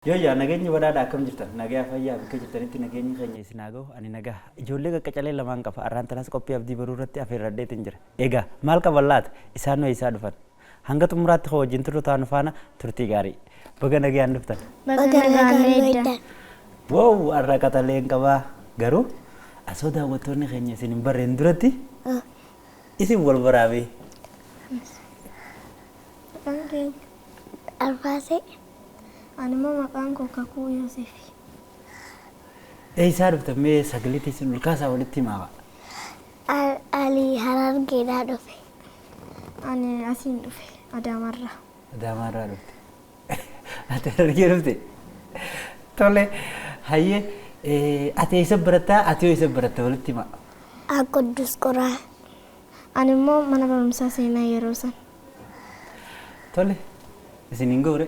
Yoo yaa nageenyi badhaadhaa akkam jirtan nagaa fayyaa bakka jirtanitti nageenyi keenya isin haa gahu ani nagaa ijoollee qaqqacalee lamaan qaba arraan tanas qophii abdii baruu irratti afeerradheetiin jira egaa maal qaban laata isaan waa isaa dhufan hanga xumuraatti koo wajjin turru taanu faana turtii gaarii baga nagaan dhuftan wow arra qataleen qabaa garuu asoo daawwattoonni keenya isin hin barreen duratti isin wal baraabee Alfase anuma maqaan koo Kakuu Yoosef. Isaa dhuftan mee sagaliitii isin ulkaasaa walitti himaa Ali Harargeedhaa dhufe. Ani asiin dhufe Adaamarraa. Adaamarraa dhufte. Ati Harargee dhufte. Tole hayyee ati eessa barattaa ati yoo eessa baratta walitti himaa. Quddus Qoraa. Ani immoo mana barumsaa seenaa yeroo san. Tole isin hin gowre.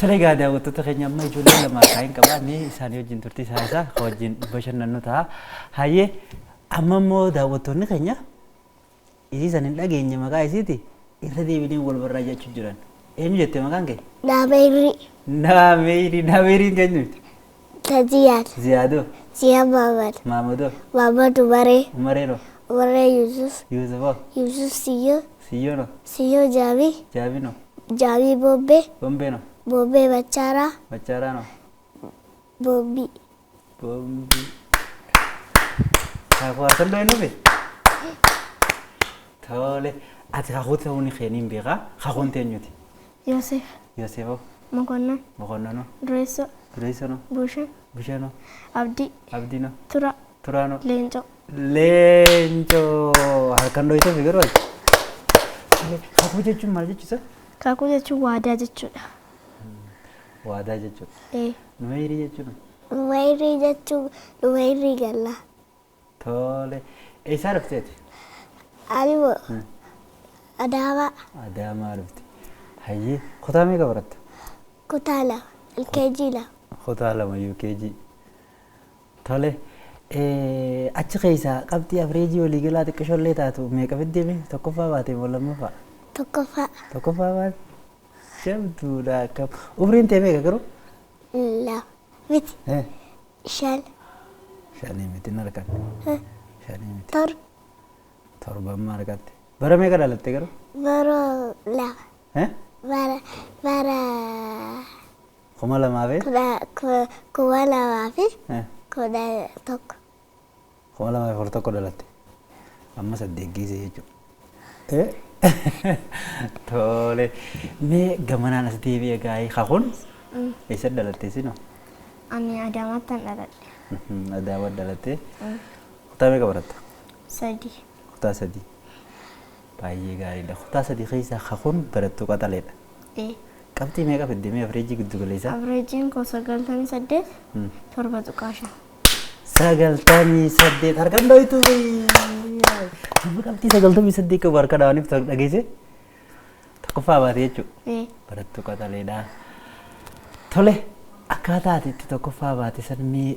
Tole gaa daawwattoota keenya amma ijoollee lama kaayin qabaa mee isaanii wajjin turtii isaa wajjin bashannannu ta'a. Hayyee amma immoo daawwattoonni keenya isiisan hin dhageenye maqaa isiiti irra deebiin wal barraa jechuu jiran. Eenyu jette maqaan kee? Naameerii. Naameeriin keenyuuti. Tajiyaad. Ziyaadoo. Ziyaa Maamad. Maamadoo. Maamad Umaree. Umareeroo. Umaree Yusuf. Yusufoo. Yusuf Siyyoo. Siyyoonoo. Siyyoo Jaabii. Jaabinoo. Jaabii Bobbee. Bombeenoo. Bobbee Bachaaraa. Bachaaraanoo. Bobbii. Bombii. Kaakuu harkandoo hin dhufe? Tole ati kakuu ta'uun keeniin beekaa kakuun teenyuti. Yoosef. Yoosefoo. Mokonnon. Mokonnonoo. Dureessoo. Dureessonoo. Bushan. Bushanoo. Abdii. Abdiinoo. Tura. Turaanoo. Leencoo. Leencoo harkandoo isa fi garuu kakuu jechuun maal jechuudha? Kakuu jechuun waadaa jechuudha. Waadaa jechuudha. Numeerii jechuudha. Numeerii jechuun numeerii gallaa. Tole eessaa dhufteeti? Alimoo Adaamaa. Adaamaa dhufte. Hayyee kutaa meeqa baratta? Kutaa lama. LKG lama. Kutaa lama UKG. Tole achi keessaa qabxii afreejii waliigalaa xiqqishoollee taatu meeqa fiddeemi? Tokkoffaa baatee moo lammaffaa? Tokkoffaa. Tokkoffaa baate? Shabduudha akkam. Umriin tee meeqa garuu? Lama. Miti. Shan. Shanii miti hin argan. Shanii miti. Torba. Torbammaa argatte. Bara meeqa dhalatte garuu? Bara lama. Bara. Kuma lamaa fi? Kuma lamaa fi kudha tokko. Kuma lamaa fi tokko dhalatte. Amma saddeet geesse jechuudha. Tole mee gamanaan as deebi'ee gaa'ee kakuun eessa dhalatte sinoo? Ani Adaamaatti dhaladhe. Adaamaatti dhalatte. Kutaa meeqa baratta? Sadii. Kutaa sadii. Baay'ee gaariidha. Kutaa sadii keessaa kakuun barattuu qaxaleedha. Qabxii meeqa fidde mee afreejii giddu galeessaa? Afreejiin koo 98 torba tuqaasha. 98 harkaan dho'itu. Nama qabxii 98 qabu harka dhaawaniif dhageesse tokkoffaa baate jechuudha. Barattuu qaxaleedha. Tole akkaataa ati itti tokkoffaa baate san mee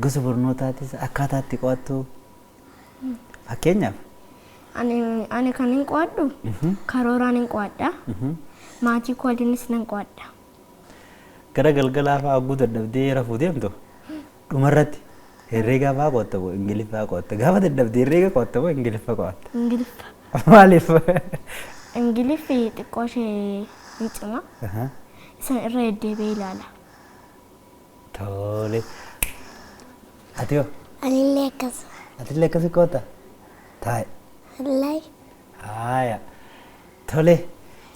gosa barnootaatis akkaataa itti qo'attu fakkeenyaaf. Ani kan hin qo'adhu karooraan hin qo'adha. Maatii koo waliinis nan qo'adha. Gara galgalaa fa'aa oguu dadhabdee rafuu deemtu dhumarratti herreegaa fa'aa qo'atta moo ingiliffaa qo'atta? Gaafa dadhabdee herreega qo'atta moo ingiliffa qo'atta? Ingiliffa. Maaliif? Ingiliffi xiqqoo ishee hin cima. Isan irra deddeebi'ee ilaala. Tole. Ati hoo? Anillee akkasuma. Atillee akkasii qo'atta? Taa'e. Wallahi. Haaya. Tole.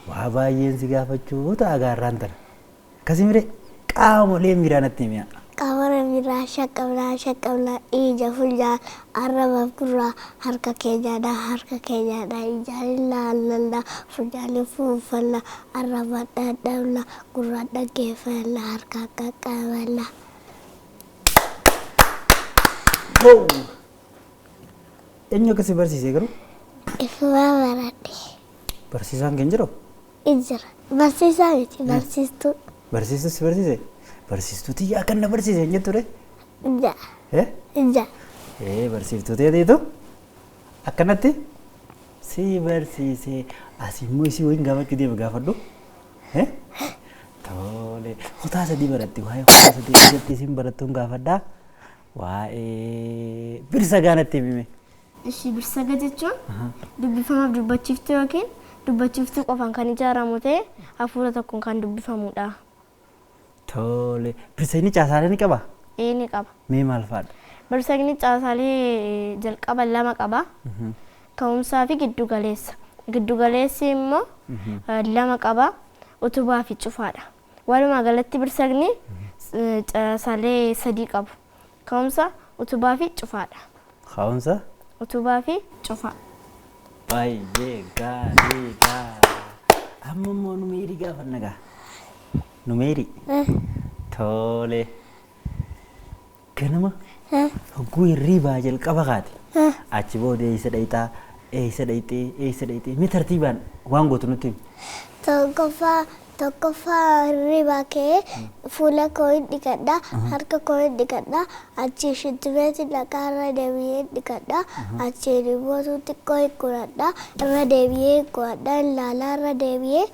Waa baay'een si gaafachuu ta'a gaarraan tana. Akkasii mire qaamolee miiraa natti himiya. Qaamolee miiraa shaqqabnaa ija fuuldura arraba gurraa harka keenyaadhaa ijaan ilaalladhaa fuulduraan fuuffannaa arraba dhadhabnaa gurraa dhaggeeffannaa harka qaqqabannaa. Eenyu akkasii barsiisee garuu? Ifumaa baradhe. Barsiisaan keenya jiroo? Ijjira. Barsiisaa miti barsiistuu. Barsiistuu si barsiise? Barsiistuu xiyyaa kan na barsiise hin jetture? Ija. Ija. Barsiiftuu ta'eetu akkanatti si barsiise. As immoo isii waliin gaafachuu deema gaafadhu. Tole. Kutaa sadii baratti waa'ee kutaa sadii keessatti isin barattuun gaafadhaa. Waa'ee birsa gaanatti himime. Ishi birsaga jechuun dubbifamaaf dubbachiiftuu yookiin dubbachiiftuu qofaan kan ijaaramu ta'ee hafuura tokkoon kan dubbifamudha. Tole. Birsa inni caasaalee ni qabaa? Ni qaba. Mee maal fa'aadha? Birsagni caasaalee jalqaba lama qaba. Ka'umsaa fi giddu galeessa. Giddu galeessi immoo lama qaba. Utubaa fi cufaadha. Walumaa galatti birsagni caasaalee sadii qabu. Ka'umsa, utubaa fi cufaadha. Ka'umsa? Utubaa fi cufaa. Baay'ee gaariidha. Amma immoo numeerii gaafanna gaa. Numeerii? Tole. Ganama hogguu hirriibaa jalqaba kaate. Achi booda eessa dhayitaa? Eessa dhayitee? Mee tartiibaan waan gootu nutti himi? Tokkoffaa hirriibaa kee fuula koo hin dhiqadha, harka koo hin dhiqadha, achi shittibeeti dhaqaarra deebi'ee dhiqadha, achi ribootu xiqqoo hin godhadha, irra deebi'ee hin godhadha, ilaalaa irra deebi'ee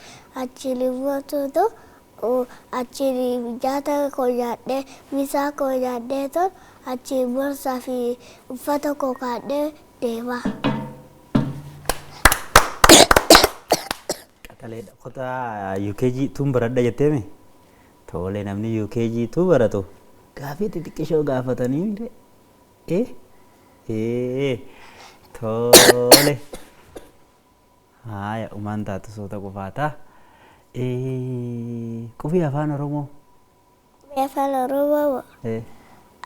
achi ribootutu achi nyaata koo nyaadhee misaa koo nyaadhee tol achi borsaa fi uffata koo kaadhee deema. Kutaa UKG tuun baradha jetteemi? Tole namni UKG tuu baratu gaafii xixiqqishoo gaafatanii tole. Haaya umaan taatu soota qofaataa. Qubii afaan Oromoo? Qubii afaan Oromoo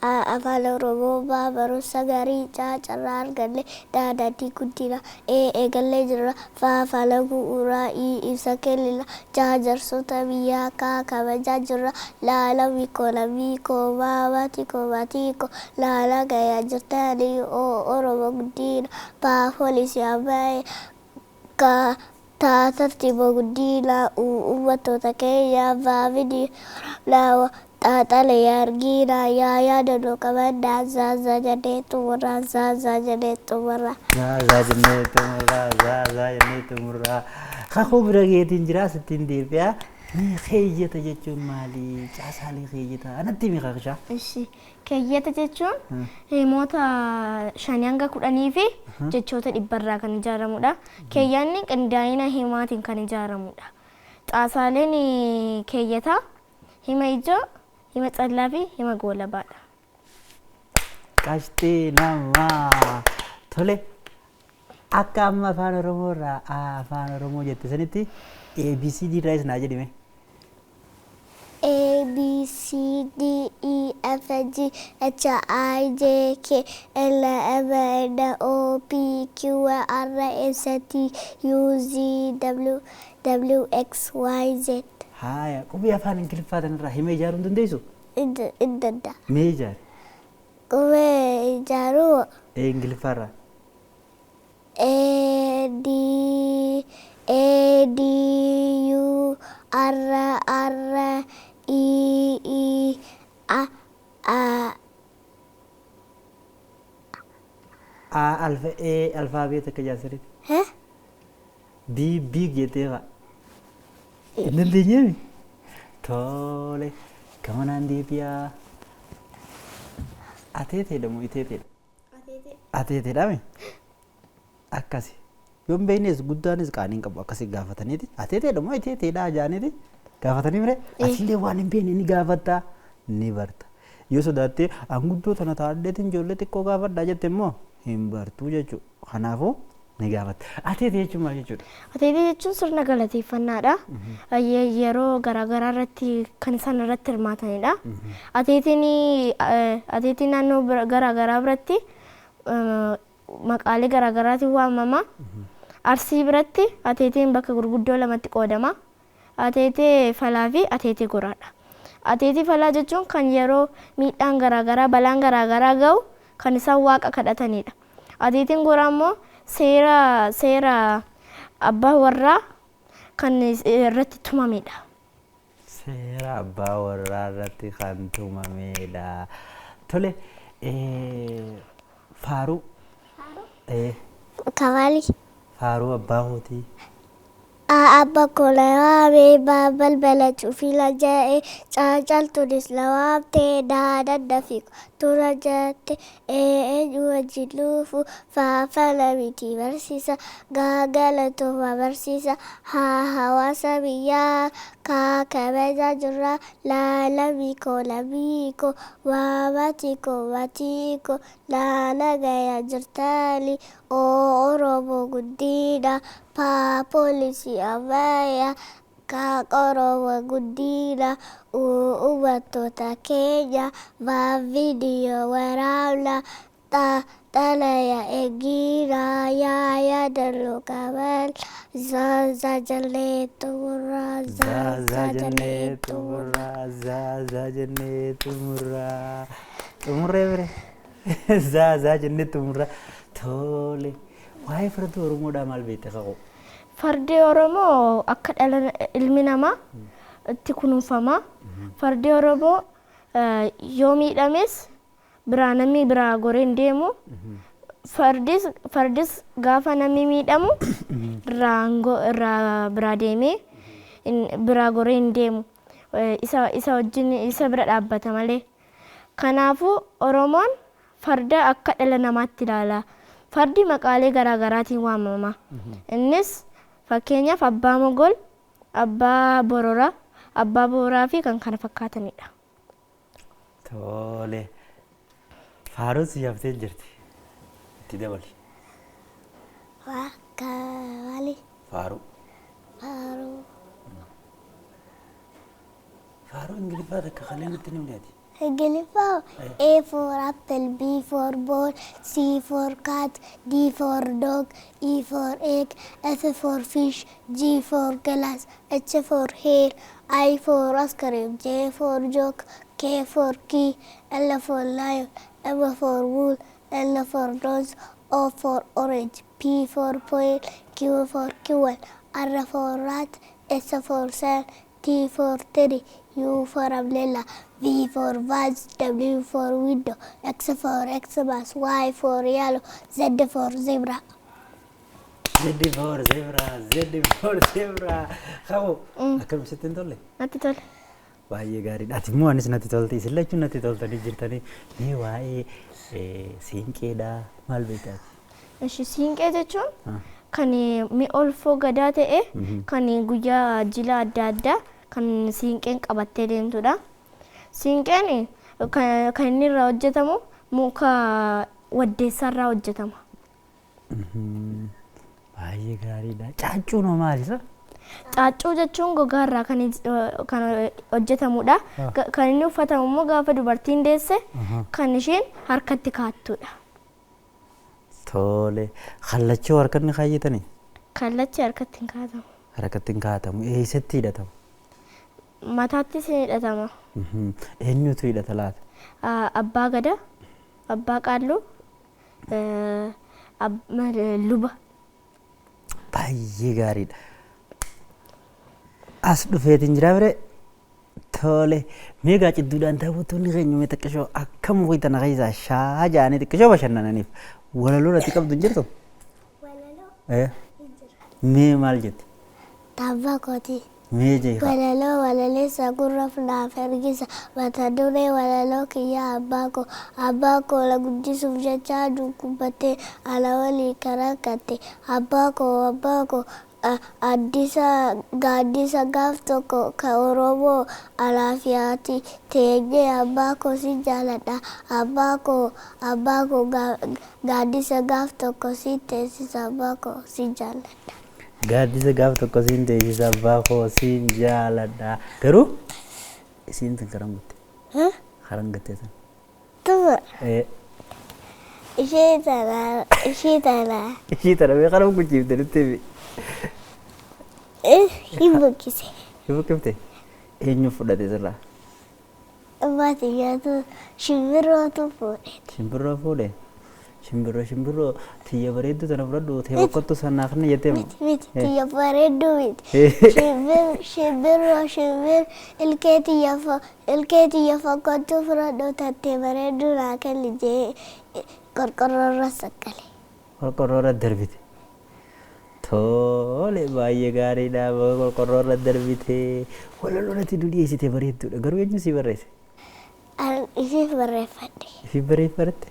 afaan Oromoo barumsa gaarii carraa arganne daadaatii guddina eegallee jirra faafala bu'uuraa ibsa kennina jaajarsoota biyyaa kabajaa jirra laala miikoo maatii koo laala gayaa jirtanii Oromoo guddina paafolisii ammayee tartiiba guddina uummattoota keenya baabidii laawa. Taatale argina yaa dadoo qabadhaa zaazaa jennee xumurraa. Zaazaa jennee xumurraa. Kakuu bira geetiin jiraa sittiin deebi'aa. Keeyyata jechuun maali? Caasaalee keeyyata. Anatti himi kakishaa? Keeyyata jechuun himoota 5 hanga 10 fi jechoota 100 kan ijaaramudha. Keeyyanni qindaa'ina himaatiin kan ijaaramudha. Caasaaleen keeyyataa hima ijoo, hima callaa fi hima goolabaadha. Qashtii namaa. Tole. Akka amma afaan Oromoo irraa afaan Oromoo jette sanitti ABCD irraa is naa jedhime. A B C D E F G H I J K L M N O P Q R S T U Z W X Y Z. Haaya qubee afaan Ingiliffaa tanarraa himee ijaaruu hin dandeessu? Indanda. Mee ijaari? Qubee ijaaruu Ingiliffaarraa? A D U R E alfaabeet akka jaarsariiti. B jettee fa'a. Hin dandeenyeemi? Tole. Gamanaan deebi'aa. Ateeteedha moo iteeteedha? Ateeteedhaami? Akkasi. Yoon beeknes guddaanis qaaniin qabu akkasi gaafataniiti. Ateeteedha moo iteeteedha ajaaniiti? Gaafatanii mire asillee waan hin beekne ni gaafatta ni barta. Yoo sodaattee anguddoo tana taa'addeetiin ijoollee xiqqoo gaafadhaa jette immoo hin bartuu jechuudha. Kanaafuu ni gaafatta. Ateetee jechuun maal jechuudha? Ateetee jechuun sirna galateeffannaadha. Yeroo garaagaraa irratti kan isaan irratti hirmaatanidha. Ateetiin naannoo garaagaraa biratti maqaalee garaagaraatiin waamama. Arsii biratti ateetiin bakka gurguddoo lamatti qoodama. Ateetee falaa fi ateetee goraadha. Ateetii falaa jechuun kan yeroo miidhaan garaagaraa balaan garaagaraa ga'u kan isaan waaqa kadhatanidha. Ateetiin goraa immoo seera abbaa warraa kan irratti tumamedha. Seera abbaa warraa irratti kan tumamedha. Tole faaruu. Kabaali. Faaruu abbaa hootii. أبا كلامي بابل بلد في لجائي سجلت الإسلام تدادا دفيق ترجت وجلوف ففلمتي برسيسا غاغلت وبرسيسا ها هواسا بيا كاكبجا جرا لا لبيكو وماتيكو لا نغايا جرتالي أوروبو قدينا polisi abaya kakorowa gudina ubatota Kenya va video waraula ta talaya egira ya dalu kabal za jaletumura za jaletumura tumurre bre za jaletumura tole waa'ee farda Oromoodhaa maal beekte kaqoo? Fardi Oromoo akka dhala ilmi namaa itti kunuunfama. Fardi Oromoo yoo miidhames biraa namni biraa goree hin deemu. Fardis gaafa namni miidhamu irraa biraa deemee biraa goree hin deemu. Isa wajjin isa bira dhaabbata malee. Kanaafuu Oromoon farda akka dhala namaatti ilaala. Fardi maqaalee garaagaraatiin waamama. Innis fakkeenyaaf abbaa mogol, abbaa booraa fi kan kana fakkaatanidha. Tole. Faaruun si yaaftee jirti. Itti dabali. Wakkaali. Faaruu. Faaruu Ingiliffaa takka qaleen itti nimneeti. Ingiliffaa A for apple, B for ball, C for cat, D for dog, E for egg, F for fish, G for glass, H for hair, I for ice cream, J for joke, K for key, L for lion, M for wool, N for nose, O for orange, P for point, Q for quail, R for rat, S for sun, T for teddy, U for umbrella, V for vase, W for window, X for Xmas, Y for yellow, Z for zebra. Z for zebra. Kaqoo akkam sittin tolle? Natti tole. Baay'ee gaariidha. Ati immoo anis natti tolte. Isin lachuun natti toltanii jirtanii. Mee waa'ee siinqeedhaa maal beektaati? Ishi siinqee jechuun kan mi'oolfoo gadaa ta'e kan guyyaa jila adda addaa kan siinqeen qabattee deemtudha. Siinqeen kan inni irraa hojjetamu muka waddeessaarraa hojjetama. Baay'ee gaariidha. Caaccuun hoo maalisa? Caaccuu jechuun gogaarraa kan hojjetamudha. Kan inni uffatamu immoo gaafa dubartiin deesse kan isheen harkatti kaa'attudha. Tole. Kallachoo harkatti kaayatanii? Kallachi harkatti hin kaa'atamu. Harkatti hin kaa'atamu. Eessatti hidhatamu? Mataattis ni hidhatama. Eenyutu hidhata laata? Abbaa Gadaa, Abbaa Qaalluu, luba. Baay'ee gaariidha. As dhufeetiin jira bire. Tole. Meegaa cidduudhaan taphatoonni keenya mee xiqqishoo akkam wayitana keessaa shaa jaanii xiqqishoo bashannananiif walaloo natti qabdu hin jirtu? Walaloo? Mee maal jetti? Tabbaa kooti. Mee jeefa? Walaloo walaleessa gurra funaaf ergisa mata duree walaloo kiyya abbaa koo la guddisuuf jecha aduu kubbattee ala walii karakkate abbaa koo gaaddisa gaaf tokko ka Oromoo alaafiyaati teenyee abbaa koo si jaaladha abbaa koo gaaddisa gaaf tokko si teessisa abbaa koo si jaaladha. Gaaddisa gaaf tokko siin teessisa abbaa koo siin jaaladha. Garuu isiin tan karangutte. Karangattee san. Tuma. Ishee tana. Ishii tana mee karanguchiifte nutti himi. Hin buqqise. Hin buqqifte? Eenyu fudhate sirraa? Abbaatiin nyaatu shimbirrootu fuudhe. Shimbirroo fuudhe? Shimbirroo tiyya bareedduu tana fudhadhu ta'e boqqottu sanaaf ni jettee mu? Miti tiyya bareedduu miti. Shimbir ilkee tiyya fokkottuu fudhadhu tattee bareedduu naa kenni jee qorqorroorra saqqale. Qorqorroorra darbite. Tole baay'ee gaariidha qorqorroo irra darbitee walaloonatti dhiyeessitee bareedduudha garuu eenyu si barreesse? Isiif barreeffadhe. Isiif barreeffatte?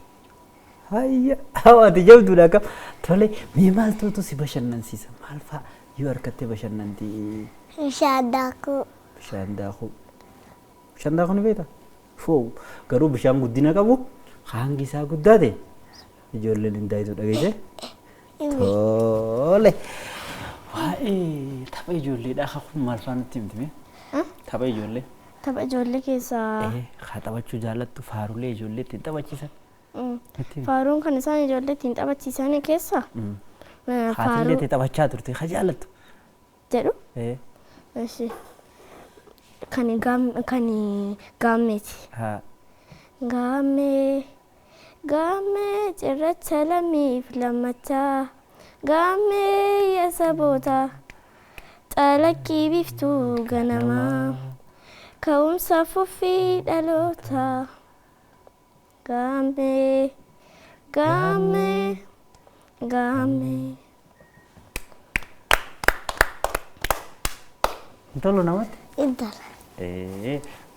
Hayya hawaati jabduudha akkam tole mee maaltu si bashannansiisa maal fa'a yoo harkattee bashannanti? Bishaan daakuu. Bishaan daakuu. Bishaan daakuu ni beektaa? Foo garuu bishaan guddina qabu hangi isaa guddaa ta'e ijoolleen hin daayitu dhageesse? Tole waa'ee tapha ijoolleedha kun maal fa'a nutti himtime? Tapha ijoollee. Tapha ijoollee keessaa. Haa taphachuu jaallattu faarulee ijoollee ittiin taphachiisan. Faaruun kan isaan ijoollee ittiin taphachiisan keessaa. Haatiillee ta'e taphachaa turte haa jaallattu. Jedhu. Eshi kan gaammeeti. Gaammee cirracha lammiif lammachaa gaammee yaa saboota xalaqqii biftuu ganamaa ka'umsa fuffii dhaloota gaammee. Intolo namatti? Intala.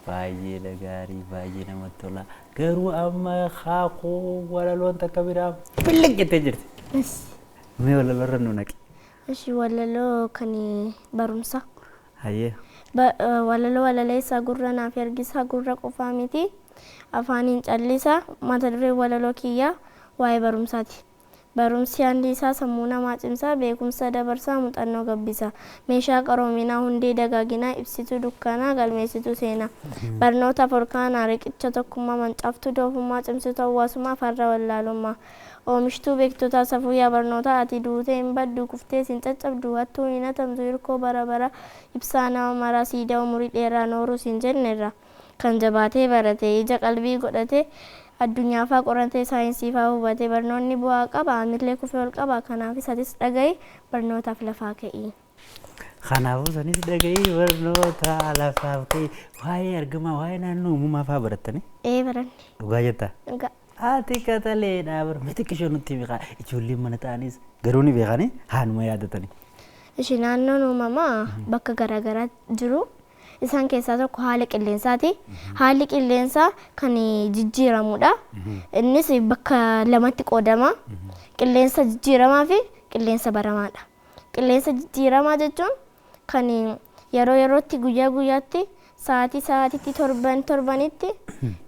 Baay'ee gaarii baay'ee namatti tola. Garuu amma haaquu walaloon takka biraa billig jettee jirti. Mee walaloo irra nu naqi. Ishi walaloo kan barumsa. Hayyee. Walaloo walaleessaa gurra naaf ergisaa gurra qofaa miti. Afaaniin callisaa mata duree walaloo kiyyaa waa'ee barumsaati. Barumsi handi isaa sammuu namaa cimsaa beekumsa dabarsaa muuxannoo gabbisa. Meeshaa qaroominaa hundee dagaaginaa ibsituu dukkanaa galmeessituu seenaa. Barnoota furkaanaa riqicha tokkummaa mancaaftuu doofummaa cimsituu hawaasummaa farra wallaalummaa. Oomishtuu beektotaa safuu yaa barnoota ati duutee hin baddu kuftee sin caccabdu hattuu hin hatamtu hirkoo bara bara ibsaa nama maraa siidaa umurii dheeraa nooruu sin jennerra. Kan jabaatee barate ija qalbii godhate addunyaa faa qorantee saayinsii faa hubatee barnoonni bu'aa qaba amillee kufee ol qaba kanaafis atis dhaga'i barnootaaf lafaa ka'i. Kanaafuu sanis dhaga'i barnoota lafaaf ka'i waa'ee argamaa waa'ee naannoo uumamaa faa barattani? Baranne. Dhugaa jettaa? Dhugaa. Ati kataleedha barumsa xiqqishoo nutti beekaa ijoolleen mana ta'anis garuu ni beekanii haanuma yaadatani. Ishi naannoon uumamaa bakka garaagaraa jiru. Isaan keessaa tokko haala qilleensaati. Haalli qilleensaa kan jijjiiramudha. Innis bakka lamatti qoodama. Qilleensa jijjiiramaa fi qilleensa baramaadha. Qilleensa jijjiiramaa jechuun kan yeroo yerootti guyyaa guyyaatti sa'aatii sa'aatiitti torbanitti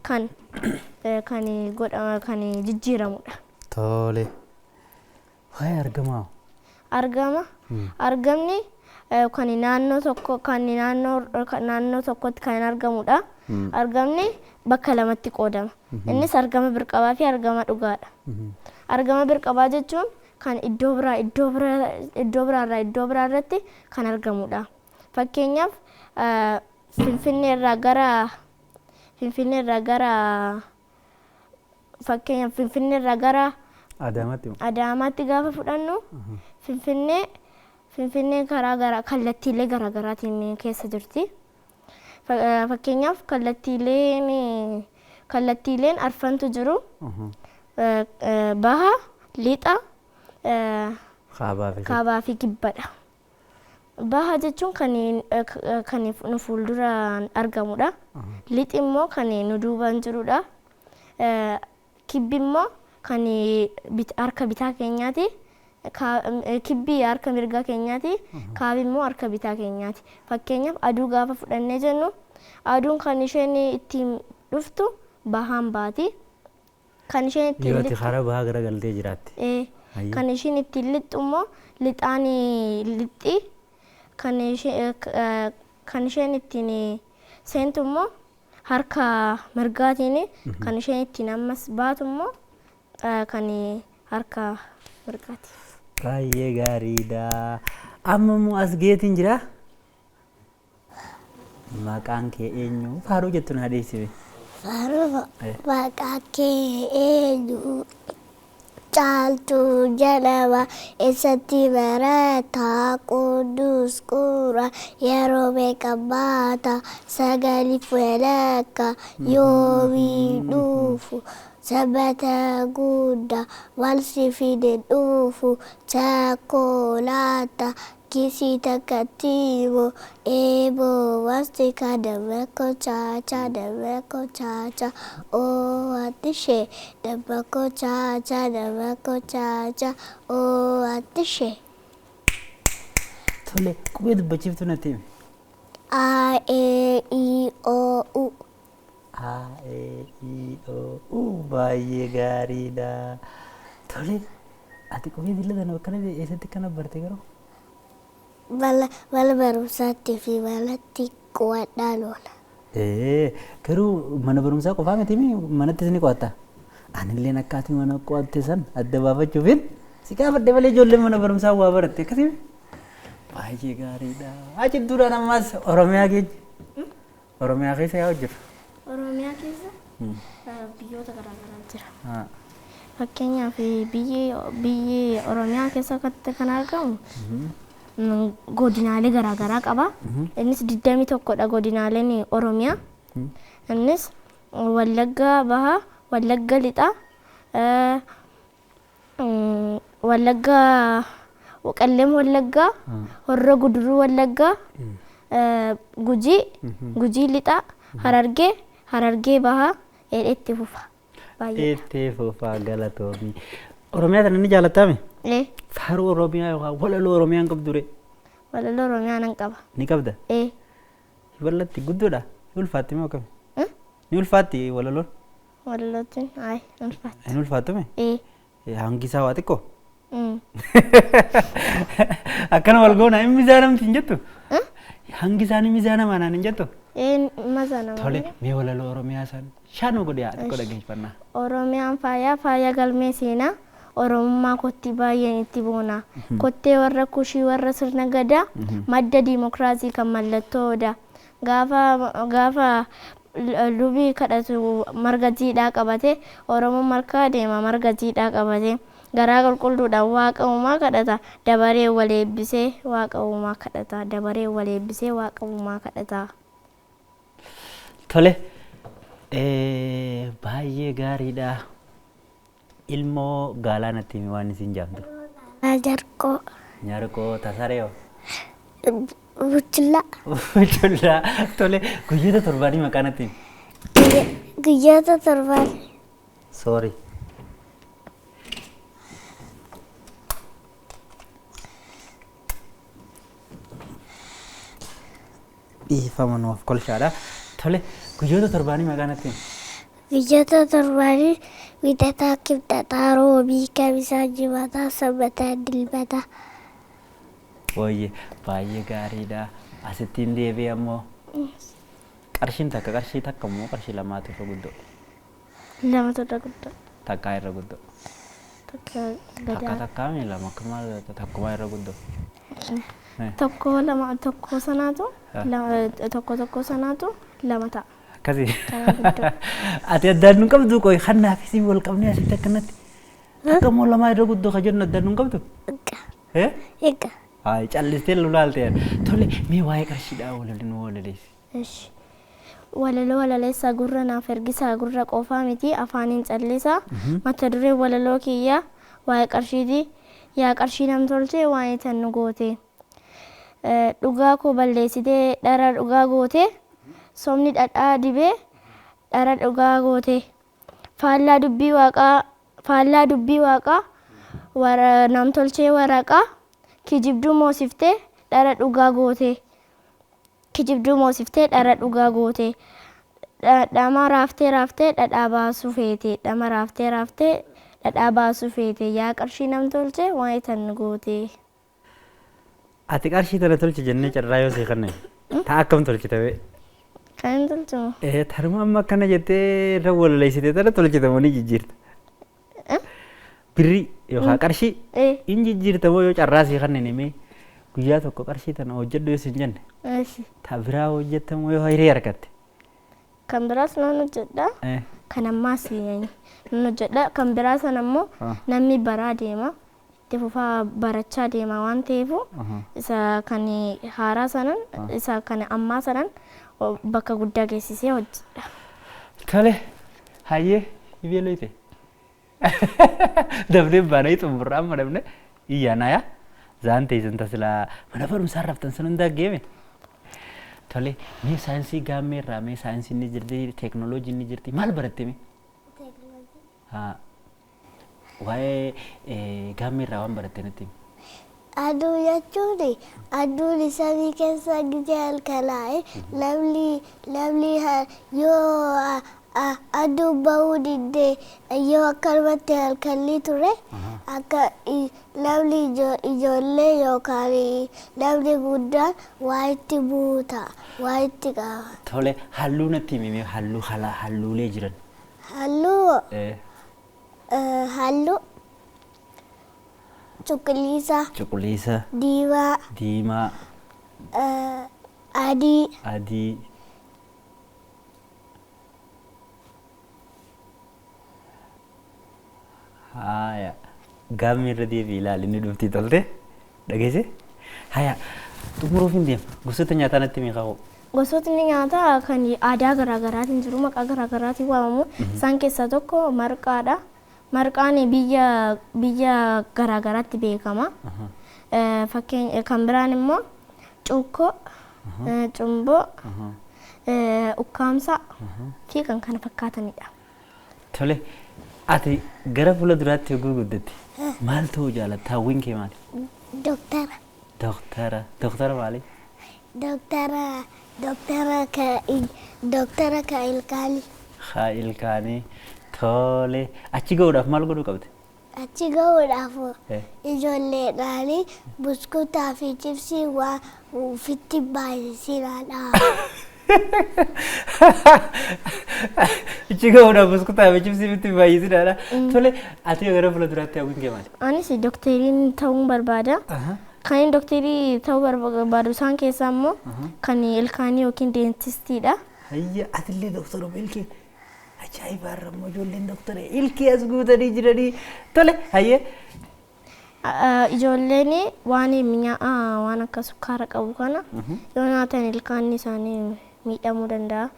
kan jijjiiramudha. Tole. Waa'ee argamaa. Argamni kan naannoo tokkotti kan argamudha. Argamni bakka lamatti qoodama. Innis argama birqabaa fi argama dhugaadha. Argama birqabaa jechuun kan iddoo biraarraa iddoo biraarratti kan argamudha. Fakkeenyaaf Finfinnee irraa gara Adaamaatti gaafa fudhannu Finfinnee karaa kallattiilee garaagaraatiin keessa jirti. Fakkeenyaaf kallattiileen arfantu jiru. Baha, lixa, kaabaa fi kibbadha. Baha jechuun kan nu fuulduraan argamudha. Lixi immoo kan nu duubaan jirudha. Kibbi immoo kan harka bitaa keenyaati. Kibbi harka mirgaa keenyaati. Kaabi immoo harka bitaa keenyaati. Fakkeenyaaf aduu gaafa fudhannee jennu aduun kan isheen ittiin dhuftu bahaan baati. Kan isheen ittiin lixxu karaa bahaa garagaltee jiraatti. Kan isheen ittiin lixxu immoo lixaan lixxi. Kan isheen ittiin seentu immoo harka mirgaatiin. Kan isheen ittiin ammas baatu immoo kan harka mirgaati. Baay'ee gaariidha. Amma immoo as geetiin jira. Maqaan kee eenyu? Faaruu jettuun haadheessime. Faaruu maqaan kee eenyu? Caaltuu jedhama eessatti barataa Quddus Quraana yeroo meeqa baata sagali fedhakka yoomii dhufu sabata guddaa wal si fide dhufu chaakoolaata kisii takkatti immoo eeboo wasti kadabako chaacha oo ati ishee dabako chaacha oo ati ishee. Tole qubee dubbachiiftu natti himi. A E I O U. A E I O U baay'ee gaariidha. Tole ati qubee dilla kana akkana eessatti kana barte garuu? Bala barumsaatti fi balatti qo'adhaa loola. Garuu mana barumsaa qofaa miti manattis ni qo'atta. Anillee akkaatii mana qo'atte san adda baafachuufin si gaafadhe malee ijoollee mana barumsaa waa baratte akkasii. Baay'ee gaariidha. Achittuudhaan ammas Oromiyaa keessa. Oromiyaa keessa yaa hojjetu. Oromiyaa keessa biyyoota garaagaraa jira. Fakkeenyaaf biyyi Oromiyaa keessa kan argamu godinaalee garaagaraa qaba. Innis 21dha godinaaleen Oromiyaa. Innis Wallaggaa Bahaa, Wallagga Lixaa, Wallaggaa Qellem Wallaggaa, Horroo Guduruu Wallaggaa, Gujii Lixaa, Harargee Bahaa itti fufa. Itti fufa galatoomii. Oromiyaa kana ni jaalatame? Faaruu Oromiyaa yookaan walaloo Oromiyaan qabdu ture? Walaloo Oromiyaa nan qaba. Ni qabda? Bal'atti guddoodha? Ni ulfaatti moo akkami? Ni ulfaatti walaloon? Walalootiin ni ulfaatti. Ni ulfaattume? Hangi isaa waa xiqqoo? Akkana wal goona hin mizaanamti hin jettu? Hangi isaanii mizaanamaa naan hin jettu? Mazaanama. Tole mee walaloo Oromiyaa san shaanuu godhe haa xiqqoo dhageeffannaa. Oromiyaan faaya galmee seenaa. Oromummaa kotti baay'een itti boona. Kottee warra kushii warra sirna gadaa madda diimokiraasii kan mallattoo odaa. Gaafa lubii kadhatu marga jiidhaa qabate Oromoon malkaa deema marga jiidhaa qabate garaa qulqulluudhaan waaqa uumaa kadhata dabaree wal eebbisee waaqa uumaa kadhata dabaree wal eebbisee waaqa uumaa kadhata. Tole baay'ee gaariidha. Ilmoo gaalaanatti waan isin jaamtu? Jarqoo. Nyarqoo tasareo? Buchullaa. Buchullaa. Tole guyyoota torbaanii maqaan ittiin? Guyyoota torbaanii. Sorry. Dhiifama nuuf kolshaadha. Tole guyyoota torbaanii maqaan ittiin? Guyyoota torbaanii wiixataa kibxataa roobii kamisaa jimataa sanbataa dilbataa. Wayye baay'ee gaariidha. Asittiin deebi'ee ammoo qarshiin takka immoo qarshii lamaatu irra guddoo. Lamatu irra guddoo. Takkaa irra guddoo. Takkaa mi lama akkumaa takkumaa irra guddoo. Tokko sanaatu lama ta'a. Akkasii. Ati addaan nu qabdu qoy kannaa fi wal qabnee asitti akkanatti. Takka immoo lamaa irra guddoo ka jennu addaan nu qabdu? Egaa. Hai callistee lulaaltee. Tole mee waa'ee qarshiidhaa walaleessi. Walaloo walaleessaa gurra naaf ergisaa gurra qofaa miti afaaniin callisaa. Mata duree walaloo kiyyaa waa'ee qarshiiti. Yaa qarshii nam tolchee waa'ee tan nu goote. Dhugaa koo balleessitee dhara dhugaa goote. Somni dhadhaa dibee dhara dhugaa goote. Faallaa dubbii waaqaa nam tolchee waraqaa. Kijibduu moosiftee dhara dhugaa goote. Dhama raaftee dhadhaa baasuu feete. Dhama raaftee dhadhaa baasuu feete. Yaa qarshii nam tolchee waa'ee tan goote. Ati qarshii tana tolchi jennee carraa yoo sii kanneen taa akkam tolchite bee? Kan tolchamu. Taruma amma akkana jettee irra walaleessitee tana tolchitamoo ni jijjiirta? Birrii yookaan qarshii in jijjiirtamoo yoo carraa sii kanneen himee guyyaa tokko qarshii tana hojjedhu yoo siin jenne taa biraa hojjettamoo yoo hiree argatte? Kan biraas nan hojjedha. Kan ammaas nan hojjedha. Kan biraa sana immoo namni baraa deema. Itti fufaa barachaa deema waan ta'eefu isa kan haaraa sanan isa kan ammaa sanan bakka guddaa geessisee hojjedha. Tole hayyee Ibeelite. Dabde baanay xumurraa amma dabne iyyaana yaa. Zaan teessan tasila mana barumsaa raftan sun hundaa geeme. Tole mee saayinsii gaammeerraa mee saayinsii ni jirti teeknooloojii ni jirti maal baratte mee? Haa. Waa'ee gaammeerraa waan baratte nutti. Aduu jechuun aduun samii keessa gijee halkanaa'e namni yoo aduu bahuu didde yoo akkanumatti halkanii ture akka namni ijoollee yookaan namni guddaan waa itti buuta waa itti qaba. Tole halluu natti himee halluulee jiran. Halluu cuquliisa diimaa adii haya gaammi irra deebii ilaali ni dhufti tolte dhageesse haya xumuruuf hin deema gosoota nyaataa natti himee qabu. Gosootni nyaataa kan aadaa garaagaraatiin jiru maqaa garaagaraatiin waamamu isaan keessaa tokko marqaadha. Marqaan biyya garaagaraatti beekama. Fakkeenya kan biraan immoo cuukkoo, cumboo, ukkaamsaa fi kan kana fakkaatanidha. Tole ati gara fuula duraatti yoo guddatte maal ta'uu jaalatta? Hawwiin kee maali? Doktara. Doktara maali? Doktara ka ilkaanii. Haa ilkaanii. Tole achi ga'uudhaaf maal godhuu qabde? Achi ga'uudhaaf ijoolleedhaan buskuutaa fi chipsii waan ofitti baay'isinaadha. Achi ga'uudhaaf buskuutaa fi chipsii ofitti baay'isinaadha. Tole ati gara fuula duraatti hawwiin kee maali? Anis doktariin ta'uu barbaada. Kan doktarii ta'uu barbaadu isaan keessaa immoo kan ilkaanii yookiin deentistiidha. Hayya atillee doktara ilkee. Ajaa'iba rammoo ijoolleen doktara ilkee as guutanii jiranii. Tole hayyee. Ijoolleen waan mi'aawaa waan akka sukkaara qabu kana yoo nyaatan ilkaanni isaanii miidhamuu danda'a.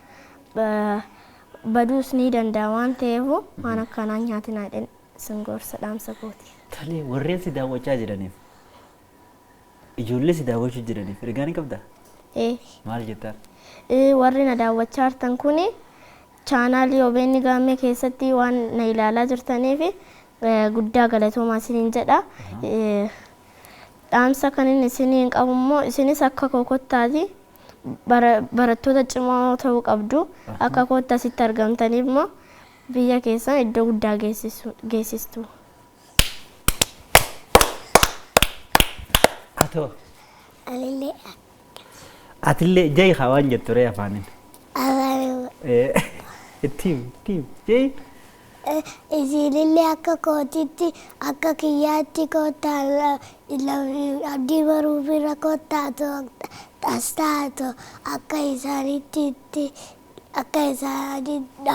Baduus ni danda'a waan ta'eef waan akkanaa nyaatinaa sin gorsa dhaamsa kooti. Tole warreen si daawwachaa jiraniif ijoollee si daawwachuu jiraniif ergaa ni qabdaa? Maal jettaan? Warri na daawwachaa jirtan kuni chaanaalii OBN Gaammee keessatti waan na ilaalaa jirtaniif guddaa galatoomaa isiniin jedha. Dhaamsa kan inni isiniin qabu immoo isinis akka kokottaati barattoota cimoo ta'uu qabdu. Akka kootta asitti argamtaniif immoo biyya keessan iddoo guddaa geessistu. Atillee jayi haa waan jettu ree afaaniin. Tiim jayi. Isinillee akka kootitti akka kiyyaatti kottaan abdii baruu bira kottaatu tastaatu akka isaanitti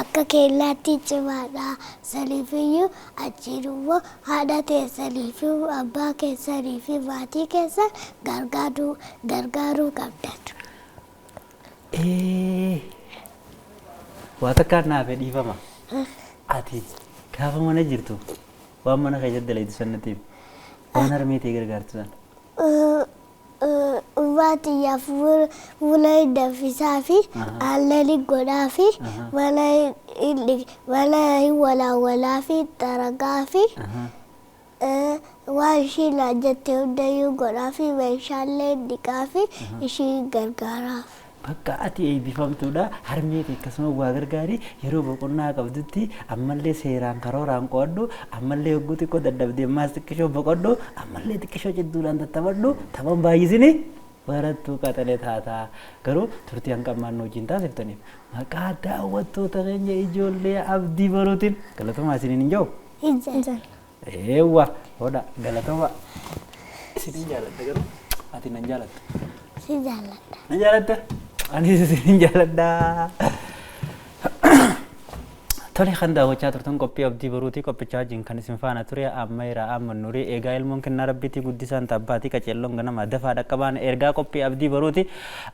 akka keellaatti cimaadha. Saniifiyyuu achiin immoo haadha teessaniifi abbaa keessanii fi maatii keessan gargaaruu qabdan. Waa takkaan naaf dhiifama. Ati gaafa mana jirtu waan mana keessatti dalaytu sannatiif waan harmeetee gargaartu sana. Baatiyyaaf buna danfisaa fi aannan godhaa fi mana hin walaawalaa fi xaragaa fi waan ishiin hojjette hundayyuu godhaa fi meeshaalee dhiqaa fi ishii gargaaraaf. Bakka ati eebbifamtuudha harmeeti akkasuma waa gargaarii yeroo boqonnaa qabdutti ammallee seeraan karooraan qo'adhu ammallee hogguu xiqqoo dadhabdee ammaas xiqqishoo boqodhu ammallee xiqqishoo cidduudhaan tattaphadhu taphan baay'isini barattuu qaxalee taataa garuu turtii hanqammaan wajjin taasiftaniif maqaa daawwattoota keenya ijoollee abdii baruutiin galatomaa isiniin hin jiru. Eewwa hodha galatoma isiniin jaalatta garuu ati nan jaalatta. Si jaaladha. Na jaalatta? Ani isiniin jaaladha. Tole kan daawwachaa turtan qophii abdii baruutii qophichaa wajjin kan isin faana ture amma irraa amma nurii eegaa ilmoon kennaa rabbiitii guddisaan tabbaatii qaceelloon ganama dafaa dhaqqabaan ergaa qophii abdii baruutii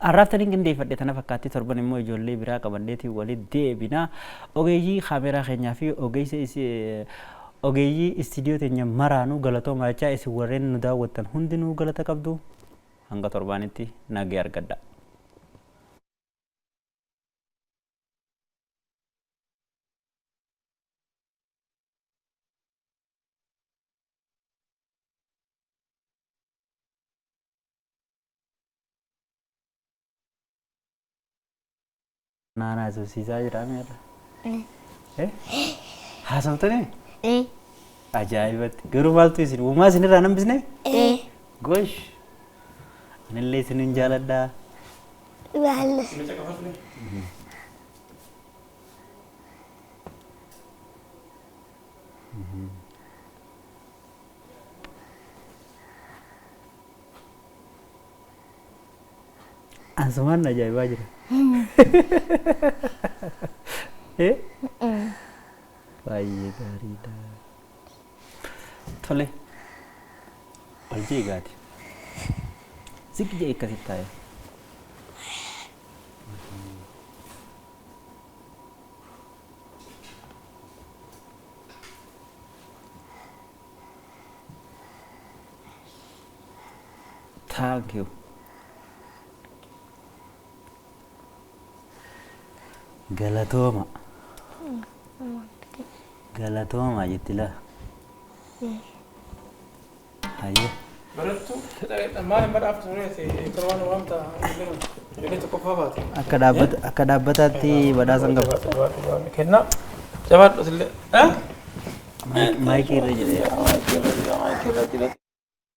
arraaftaniin qindeeffadhe tana fakkaatti torban immoo ijoollee biraa qabadheetii waliin deebina ogeeyyii kaameraa keenyaa fi ogeeyyii istiidiyoo teenya maraanuu galatoomaa jechaa isin warreen nu daawwattan hundinuu galata qabdu hanga torbaanitti nagee argadha. Nana sosiisa jira meera. Haasawtanii? Ajaa'ibatti. Garuu maaltu isin uumaa isinirraa nan bisne? Gosh. Anillee isinin jaaladhaa. Baala. Asumaan ajaa'ibaa jira. Baay'ee gaariidha. Tole. Ol jeegaati. Siqi jee akkasitti taa'e. Thank you. Galatooma. Galatooma jettila. Hayyo. Barattu maal madhaaf tureeti korwaan waamta jedhee tokko faafaati. Akka dhaabbataatti badhaasan qaba. Kennaa jabaadhu sillee. Maayikii irra jedhee.